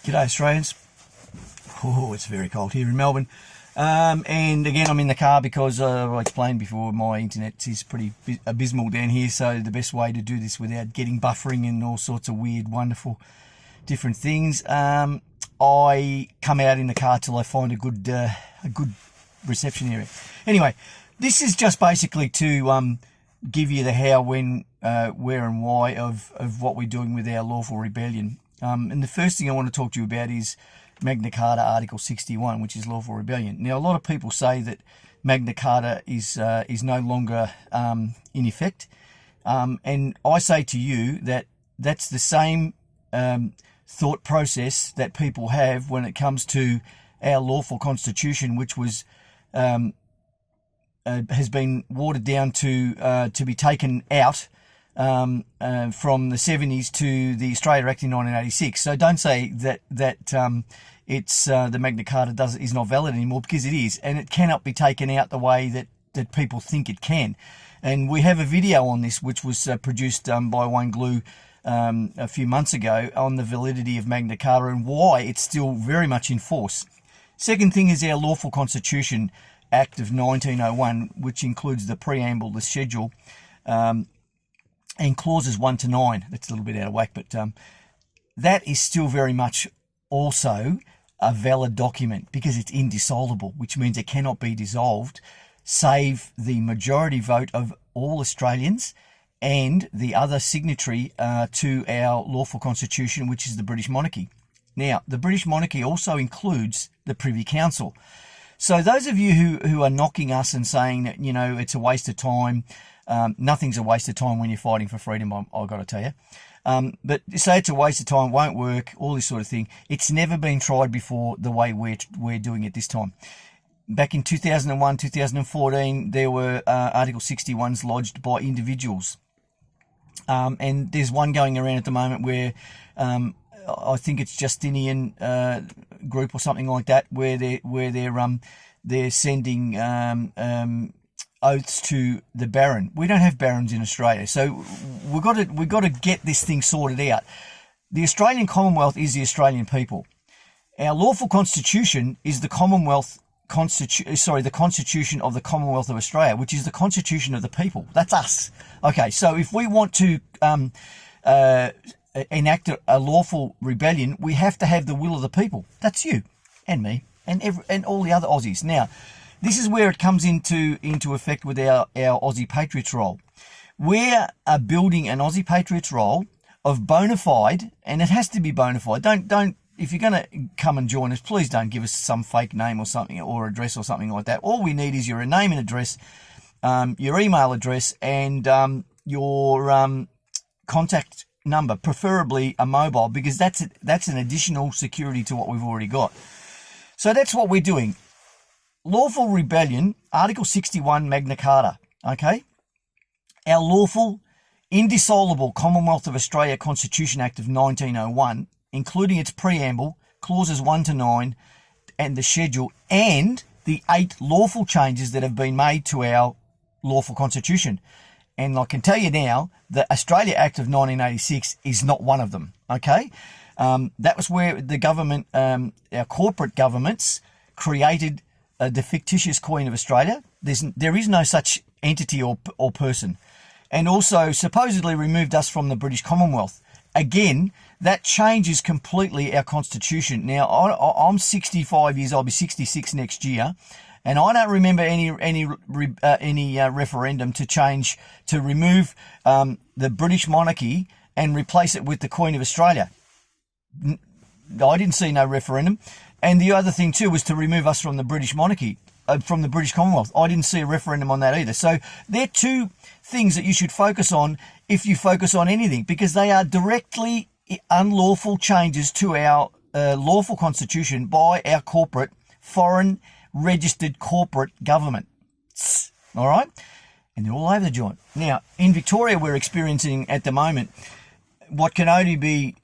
G'day Australians. Oh, it's very cold here in Melbourne. And again, I'm in the car because I explained before, my internet is pretty abysmal down here. So the best way to do this without getting buffering and all sorts of weird, wonderful, different things, I come out in the car till I find a good reception area. Anyway, this is just basically to give you the how, when, where and why of what we're doing with our lawful rebellion. And the first thing I want to talk to you about is Magna Carta Article 61, which is lawful rebellion. Now, a lot of people say that Magna Carta is no longer in effect, and I say to you that that's the same thought process that people have when it comes to our lawful constitution, which was has been watered down to be taken out from the 70s to the Australia Act in 1986. So don't say that it's the Magna Carta is not valid anymore, because it is, and it cannot be taken out the way that people think it can. And we have a video on this which was produced by Wayne Glue a few months ago on the validity of Magna Carta and why it's still very much in force. Second thing is our Lawful Constitution Act of 1901, which includes the preamble, the schedule, and clauses 1 to 9. That's a little bit out of whack, but that is still very much also a valid document because it's indissoluble, which means it cannot be dissolved save the majority vote of all Australians and the other signatory to our lawful constitution, which is the British monarchy. Now, the British monarchy also includes the Privy Council. So those of you who are knocking us and saying that, you know, it's a waste of time, nothing's a waste of time when you're fighting for freedom, I've got to tell you. But say it's a waste of time, won't work, all this sort of thing. It's never been tried before the way we're doing it this time. Back in 2001, 2014, there were Article 61s lodged by individuals. And there's one going around at the moment where I think it's Justinian group or something like that, where they're sending oaths to the Baron. We don't have barons in Australia, so we've got to get this thing sorted out. The Australian Commonwealth is the Australian people. Our lawful constitution is the the Constitution of the Commonwealth of Australia, which is the Constitution of the people. That's us. Okay, so if we want to enact a lawful rebellion, we have to have the will of the people. That's you and me and all the other Aussies. Now, this is where it comes into effect with our Aussie Patriots role. We're building an Aussie Patriots role of bona fide, and it has to be bona fide. Don't if you're going to come and join us, please don't give us some fake name or something, or address or something like that. All we need is your name and address, your email address, and your contact number, preferably a mobile, because that's an additional security to what we've already got. So that's what we're doing. Lawful rebellion, Article 61, Magna Carta, okay? Our lawful, indissoluble Commonwealth of Australia Constitution Act of 1901, including its preamble, clauses 1 to 9, and the schedule, and the 8 lawful changes that have been made to our lawful constitution. And I can tell you now, the Australia Act of 1986 is not one of them, okay? That was where the government, our corporate governments, created the fictitious Queen of Australia. There is no such entity or person. And also supposedly removed us from the British Commonwealth. Again, that changes completely our constitution. Now, I'm 65 years, I'll be 66 next year, and I don't remember any referendum to remove the British monarchy and replace it with the Queen of Australia. I didn't see no referendum. And the other thing too was to remove us from the British monarchy, from the British Commonwealth. I didn't see a referendum on that either. So they're two things that you should focus on if you focus on anything, because they are directly unlawful changes to our lawful constitution by our corporate, foreign registered corporate government. All right? And they're all over the joint. Now, in Victoria, we're experiencing at the moment what can only be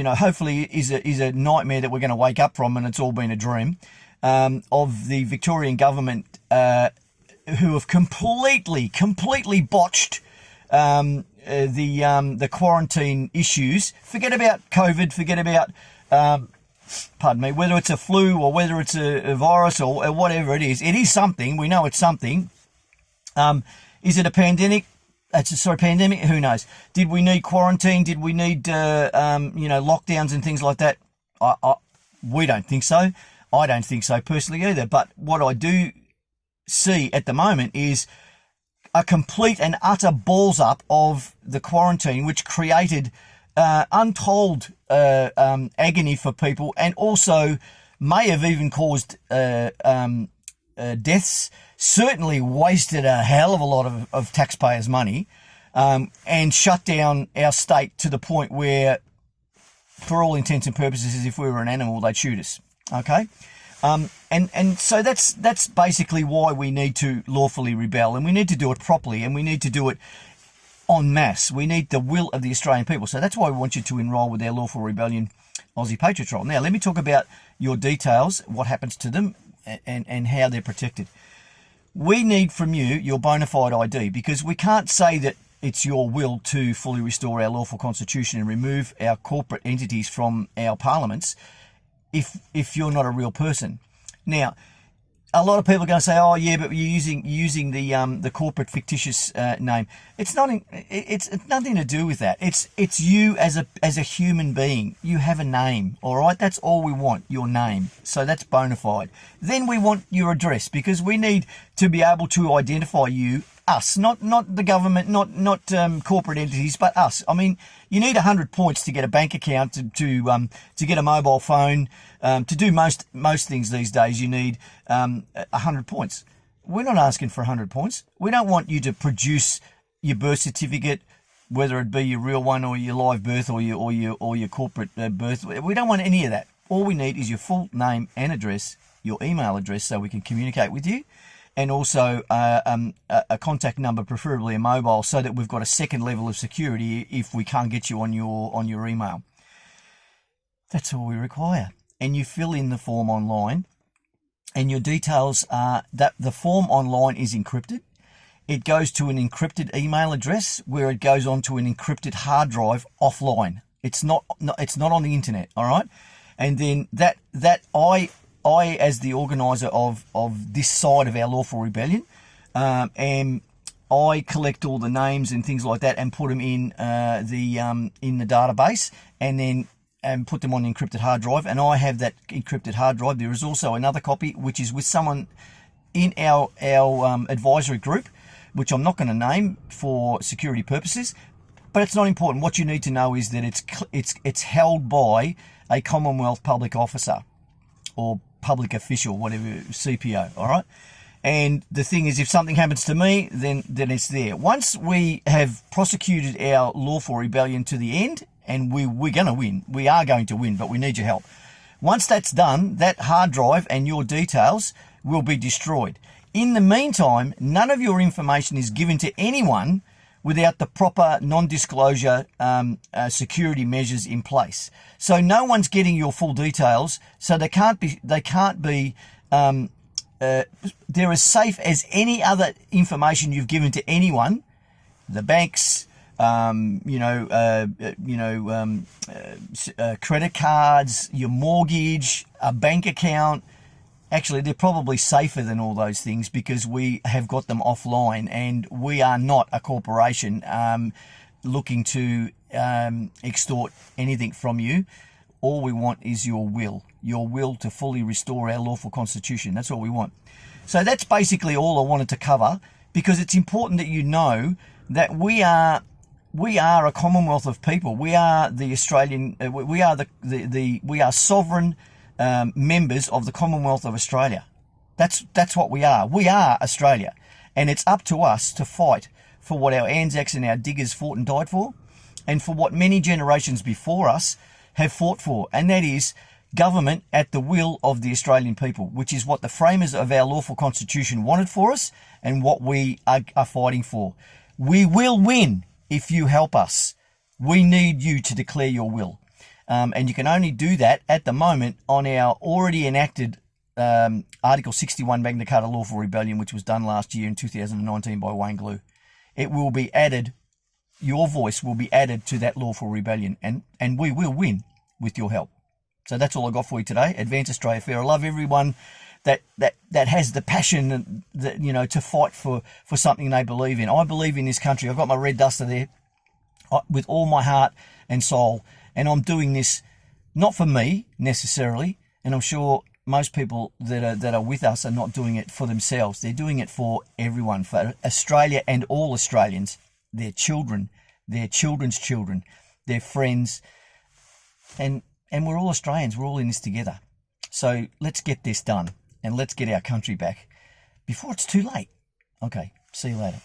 hopefully is a nightmare that we're going to wake up from, and it's all been a dream, of the Victorian government who have completely botched the quarantine issues. Forget about COVID. Forget about pardon me, whether it's a flu or whether it's a virus or whatever it is something. We know it's something. Is it a pandemic? Pandemic? Who knows? Did we need quarantine? Did we need, lockdowns and things like that? We don't think so. I don't think so personally either. But what I do see at the moment is a complete and utter balls up of the quarantine, which created untold agony for people, and also may have even caused deaths. Certainly wasted a hell of a lot of taxpayers' money, and shut down our state to the point where, for all intents and purposes, if we were an animal, they'd shoot us. Okay, and so that's basically why we need to lawfully rebel, and we need to do it properly, and we need to do it en masse. We need the will of the Australian people. So that's why we want you to enrol with our Lawful Rebellion Aussie Patriot Roll. Now, let me talk about your details, what happens to them, and how they're protected. We need from you your bona fide ID, because we can't say that it's your will to fully restore our lawful constitution and remove our corporate entities from our parliaments if you're not a real person. Now, a lot of people are going to say, "Oh, yeah, but you're using the corporate fictitious name." It's not. It's nothing to do with that. It's you as a human being. You have a name, all right. That's all we want. Your name. So that's bona fide. Then we want your address, because we need to be able to identify you, us, not the government, not corporate entities, but us. I mean, you need 100 points to get a bank account, to get a mobile phone, to do most things these days. You need 100 points. We're not asking for 100 points. We don't want you to produce your birth certificate, whether it be your real one or your live birth or your corporate birth. We don't want any of that. All we need is your full name and address, your email address, so we can communicate with you, and also a contact number, preferably a mobile, so that we've got a second level of security if we can't get you on your email. That's all we require. And you fill in the form online, and your details are that the form online is encrypted. It goes to an encrypted email address, where it goes onto an encrypted hard drive offline. It's not on the internet, all right? And then that I as the organizer of this side of our Lawful Rebellion, I collect all the names and things like that and put them in the database, and then put them on the encrypted hard drive. And I have that encrypted hard drive. There is also another copy which is with someone in our advisory group, which I'm not going to name for security purposes, but it's not important. What you need to know is that it's held by a Commonwealth public officer or public official, whatever, CPO, all right? And the thing is, if something happens to me, then it's there. Once we have prosecuted our Lawful Rebellion to the end, and we're going to win, we are going to win, but we need your help. Once that's done, that hard drive and your details will be destroyed. In the meantime, none of your information is given to anyone without the proper non-disclosure security measures in place. So no one's getting your full details. So they can't be. They're as safe as any other information you've given to anyone. The banks, credit cards, your mortgage, a bank account. Actually, they're probably safer than all those things, because we have got them offline, and we are not a corporation looking to extort anything from you. All we want is your will to fully restore our lawful constitution. That's all we want. So that's basically all I wanted to cover, because it's important that you know that we are a Commonwealth of people. We are the Australian. We are sovereign members of the Commonwealth of Australia. That's what we are. We are Australia, and it's up to us to fight for what our Anzacs and our diggers fought and died for, and for what many generations before us have fought for, and that is government at the will of the Australian people, which is what the framers of our lawful constitution wanted for us, and what we are fighting for. We will win if you help us. We need you to declare your will. And you can only do that at the moment on our already enacted Article 61 Magna Carta Lawful Rebellion, which was done last year in 2019 by Wayne Glue. It will be added your voice will be added to that lawful rebellion, and we will win with your help. So that's all I got for you today. Advance Australia Fair. I love everyone that has the passion that, you know, to fight for something they believe in. I believe in this country. I've got my red duster there with all my heart and soul, and I'm doing this not for me necessarily, and I'm sure most people that are with us are not doing it for themselves. They're doing it for everyone, for Australia and all Australians, their children, their children's children, their friends, and we're all Australians. We're all in this together. So let's get this done, and let's get our country back before it's too late. Okay, see you later.